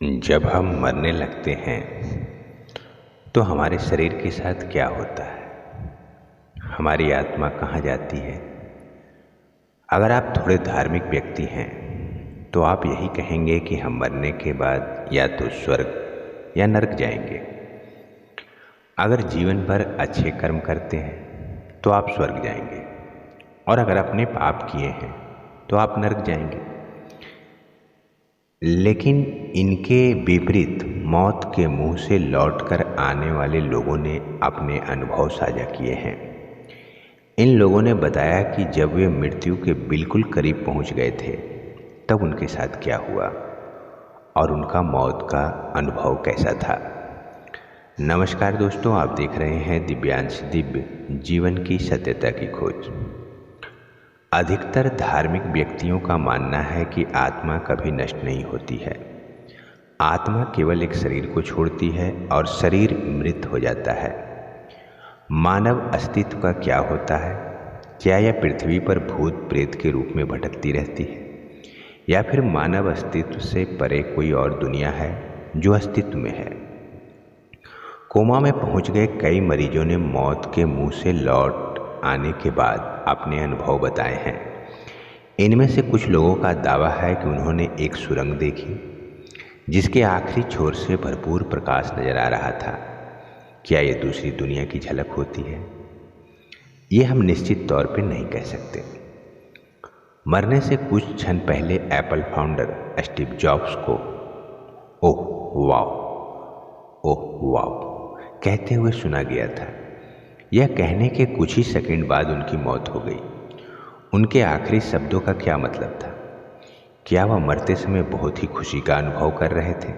जब हम मरने लगते हैं तो हमारे शरीर के साथ क्या होता है, हमारी आत्मा कहाँ जाती है। अगर आप थोड़े धार्मिक व्यक्ति हैं तो आप यही कहेंगे कि हम मरने के बाद या तो स्वर्ग या नरक जाएंगे। अगर जीवन भर अच्छे कर्म करते हैं तो आप स्वर्ग जाएंगे, और अगर अपने पाप किए हैं तो आप नरक जाएंगे। लेकिन इनके विपरीत मौत के मुंह से लौटकर आने वाले लोगों ने अपने अनुभव साझा किए हैं। इन लोगों ने बताया कि जब वे मृत्यु के बिल्कुल करीब पहुंच गए थे तब उनके साथ क्या हुआ और उनका मौत का अनुभव कैसा था। नमस्कार दोस्तों, आप देख रहे हैं दिव्यांश दिव्य जीवन की सत्यता की खोज। अधिकतर धार्मिक व्यक्तियों का मानना है कि आत्मा कभी नष्ट नहीं होती है। आत्मा केवल एक शरीर को छोड़ती है और शरीर मृत हो जाता है। मानव अस्तित्व का क्या होता है? क्या यह पृथ्वी पर भूत प्रेत के रूप में भटकती रहती है, या फिर मानव अस्तित्व से परे कोई और दुनिया है जो अस्तित्व में है? कोमा में पहुंच गए कई मरीजों ने मौत के मुंह से लौट आने के बाद अपने अनुभव बताए हैं। इनमें से कुछ लोगों का दावा है कि उन्होंने एक सुरंग देखी जिसके आखिरी छोर से भरपूर प्रकाश नजर आ रहा था। क्या ये दूसरी दुनिया की झलक होती है? ये हम निश्चित तौर पे नहीं कह सकते। मरने से कुछ क्षण पहले एप्पल फाउंडर स्टीव जॉब्स को ओह वाओ कहते हुए सुना गया था। यह कहने के कुछ ही सेकंड बाद उनकी मौत हो गई। उनके आखिरी शब्दों का क्या मतलब था? क्या वह मरते समय बहुत ही खुशी का अनुभव कर रहे थे?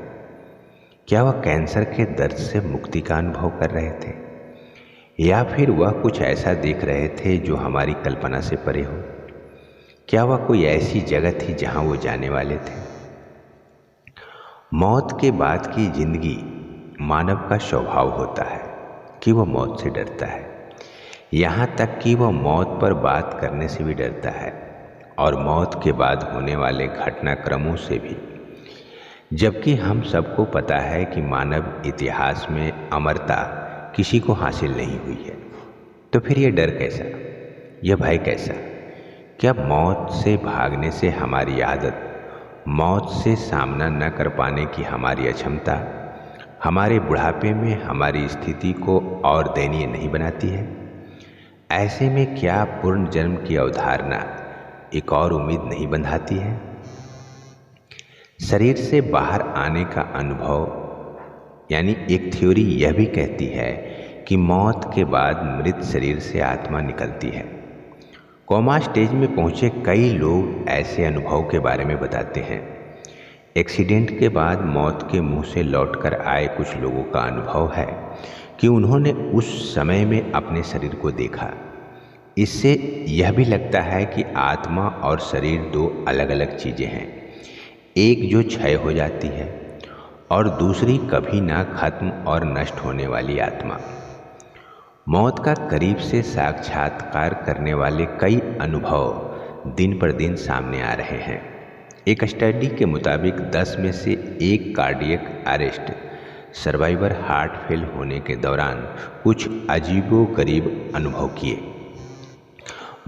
क्या वह कैंसर के दर्द से मुक्ति का अनुभव कर रहे थे, या फिर वह कुछ ऐसा देख रहे थे जो हमारी कल्पना से परे हो? क्या वह कोई ऐसी जगह थी जहां वो जाने वाले थे? मौत के बाद की जिंदगी मानव का स्वभाव होता है कि वह मौत से डरता है, यहाँ तक कि वह मौत पर बात करने से भी डरता है और मौत के बाद होने वाले घटनाक्रमों से भी। जबकि हम सबको पता है कि मानव इतिहास में अमरता किसी को हासिल नहीं हुई है, तो फिर यह डर कैसा, यह भय कैसा? क्या मौत से भागने से हमारी आदत, मौत से सामना न कर पाने की हमारी अक्षमता हमारे बुढ़ापे में हमारी स्थिति को और दयनीय नहीं बनाती है? ऐसे में क्या पूर्ण जन्म की अवधारणा एक और उम्मीद नहीं बंधाती है? शरीर से बाहर आने का अनुभव यानी एक थ्योरी यह भी कहती है कि मौत के बाद मृत शरीर से आत्मा निकलती है। कोमा स्टेज में पहुंचे कई लोग ऐसे अनुभव के बारे में बताते हैं। एक्सीडेंट के बाद मौत के मुंह से लौटकर आए कुछ लोगों का अनुभव है कि उन्होंने उस समय में अपने शरीर को देखा। इससे यह भी लगता है कि आत्मा और शरीर दो अलग अलग चीज़ें हैं, एक जो क्षय हो जाती है और दूसरी कभी ना खत्म और नष्ट होने वाली आत्मा। मौत का करीब से साक्षात्कार करने वाले कई अनुभव दिन पर दिन सामने आ रहे हैं। एक स्टडी के मुताबिक 10 में से 1 cardiac arrest survivor heart fail होने के दौरान कुछ अजीबोगरीब अनुभव किए।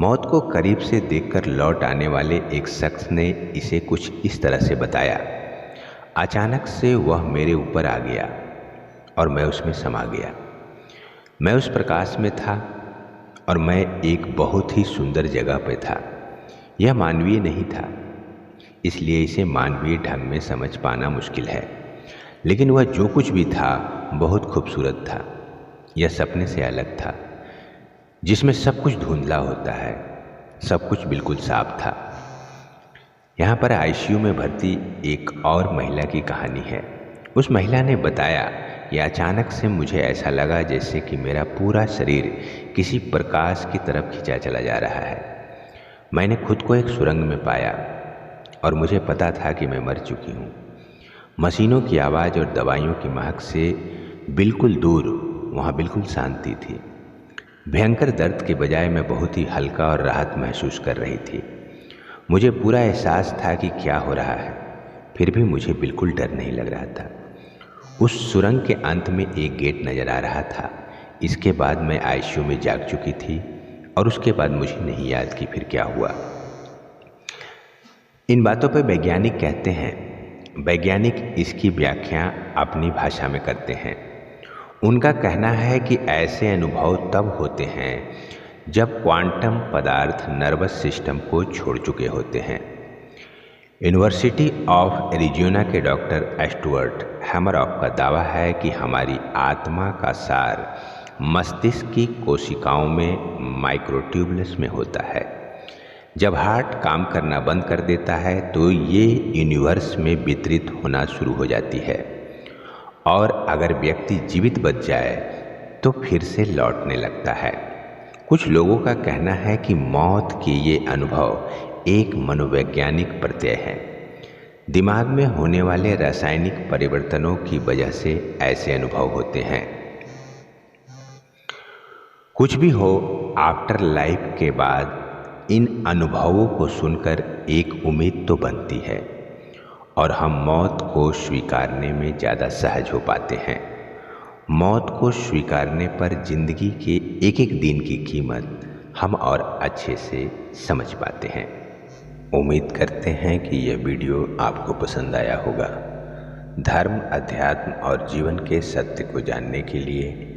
मौत को करीब से देखकर लौट आने वाले एक शख्स ने इसे कुछ इस तरह से बताया। अचानक से वह मेरे ऊपर आ गया और मैं उसमें समा गया। मैं उस प्रकाश में था और मैं एक बहुत ही सुंदर जगह पे था। यह मानवीय नहीं था, इसलिए इसे मानवीय ढंग में समझ पाना मुश्किल है, लेकिन वह जो कुछ भी था बहुत खूबसूरत था। यह सपने से अलग था, जिसमें सब कुछ धुंधला होता है, सब कुछ बिल्कुल साफ था। यहाँ पर आईसीयू में भर्ती एक और महिला की कहानी है। उस महिला ने बताया कि अचानक से मुझे ऐसा लगा जैसे कि मेरा पूरा शरीर किसी प्रकाश की तरफ खींचा चला जा रहा है। मैंने खुद को एक सुरंग में पाया और मुझे पता था कि मैं मर चुकी हूँ। मशीनों की आवाज़ और दवाइयों की महक से बिल्कुल दूर वहाँ बिल्कुल शांति थी। भयंकर दर्द के बजाय मैं बहुत ही हल्का और राहत महसूस कर रही थी। मुझे पूरा एहसास था कि क्या हो रहा है, फिर भी मुझे बिल्कुल डर नहीं लग रहा था। उस सुरंग के अंत में एक गेट नज़र आ रहा था। इसके बाद मैं आईसीयू में जाग चुकी थी और उसके बाद मुझे नहीं याद कि फिर क्या हुआ। इन बातों पर वैज्ञानिक कहते हैं, वैज्ञानिक इसकी व्याख्या अपनी भाषा में करते हैं। उनका कहना है कि ऐसे अनुभव तब होते हैं जब क्वांटम पदार्थ नर्वस सिस्टम को छोड़ चुके होते हैं। यूनिवर्सिटी ऑफ एरिज़ोना के डॉक्टर स्टुअर्ट हैमरॉक का दावा है कि हमारी आत्मा का सार मस्तिष्क की कोशिकाओं में माइक्रोट्यूबुल्स में होता है। जब हार्ट काम करना बंद कर देता है तो ये यूनिवर्स में वितरित होना शुरू हो जाती है और अगर व्यक्ति जीवित बच जाए तो फिर से लौटने लगता है। कुछ लोगों का कहना है कि मौत के ये अनुभव एक मनोवैज्ञानिक प्रत्यय है। दिमाग में होने वाले रासायनिक परिवर्तनों की वजह से ऐसे अनुभव होते हैं। कुछ भी हो, आफ्टर लाइफ के बाद इन अनुभवों को सुनकर एक उम्मीद तो बनती है और हम मौत को स्वीकारने में ज़्यादा सहज हो पाते हैं। मौत को स्वीकारने पर जिंदगी के एक एक दिन की कीमत हम और अच्छे से समझ पाते हैं। उम्मीद करते हैं कि यह वीडियो आपको पसंद आया होगा। धर्म, अध्यात्म और जीवन के सत्य को जानने के लिए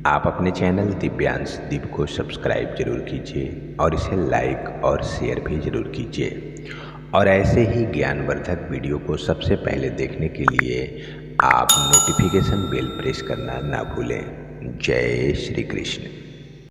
आप अपने चैनल दिव्यांश दीप को सब्सक्राइब जरूर कीजिए और इसे लाइक और शेयर भी जरूर कीजिए। और ऐसे ही ज्ञानवर्धक वीडियो को सबसे पहले देखने के लिए आप नोटिफिकेशन बेल प्रेस करना ना भूलें। जय श्री कृष्ण।